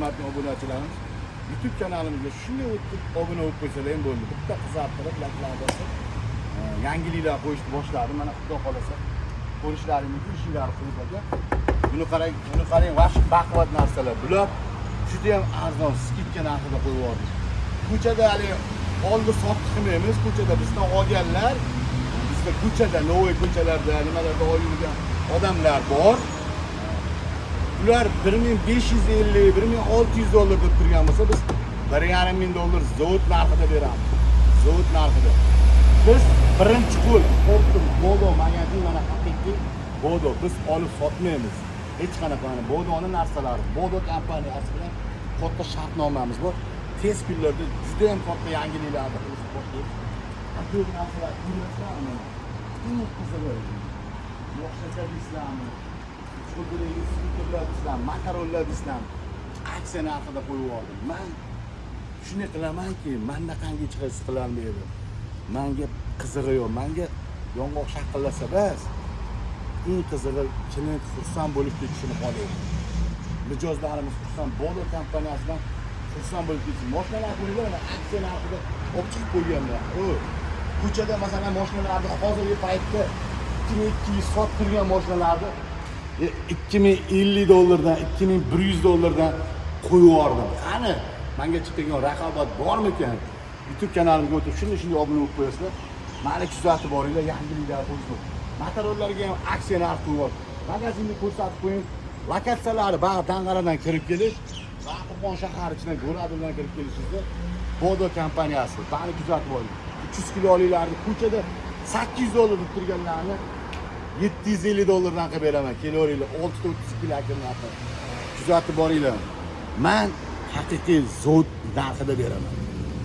hurmatli obunachilarimiz, YouTube kanalimizga shunday o'tib obuna bo'lib qo'ysalar ham bo'ldi. Bitta qizartirib, layklar bosib, yangiliklar qo'yishni boshladim. Mana xudo xolasa ko'rishlaringiz mumkin, ishinglar qilib aka. Buni qarang, vash baquvvat narsalar. Bular juda ham arzon, skidka narxida qo'yib yubordik. Ko'chada hali oldi sotdi qilmaymiz. Ko'chada bizdan olganlar, bizda ko'chada, Novoy ko'chalarda nimalarda olgan odamlar bor. Ular 1550, 1600 dollar deb turgan bo'lsa, biz 1,5 dollar zavod narxida beramiz. Zavod narxida. Biz birinchi qo'l Portum Bodo magazin mana haqiqiy Bodo biz olib sotmaymiz. Hech qanaqa mana Bodoni narsalari, Bodo kompaniyasi bilan katta shartnomamiz bor. Tez kunlarda juda ham katta yangiliklarni qilishni boshlaymiz. Ko'p narsalar ko'ryapsizlarmi? Bu qizig'i. Yoshlar deysizlarmi? Cho'g'dagi sutlar deysizlarmi? Makaronlar deysizlarmi? Aksiya narxida qo'yib yubordim. Men shuni qilamanki, menda qanday chiqish qilamaydi. Menga qizig'i yo'q. Menga yong'oq shaqillasa bas. Eng qizig'i chinni xursand bo'lib ketishini xohlayman. Mijozlarimiz xursand, Bodo kompaniyasidan xursand bo'lib ketsin. Mashinalar qo'yilgan, aksiya narxida olib chiqib qo'yganlar. Ko'chada masalan mashinalarni hozirgi paytda 2200 sotib turgan mashinalarni 2050 dollardan, 2100 dollardan qo'yib yubordim. Qani, menga chiqadigan raqobat bormikan? YouTube kanalimga o'tib, shunday obuna bo'lib qo'yasizlar. Meni kuzatib boringlar, yangiliklar qo'ysin. Motorlarga ham aksiya narxi qo'yib, magazinni ko'rsatib qo'ying. Lokatsiyalari ba'zi Dang'aradan kirib kelish, Qo'qon shahar ichidan Go'radildan kirib kelishingizda Bodo kompaniyasi. Meni kuzatib boring. 300 kiloliklarni ko'chada 800 dollar deb turganlarni 750 dollardan qilib beraman. Kelavringlar, 632 lakir narxi. Kuzatib boringlar. Men haqiqiy zavod narxida beraman.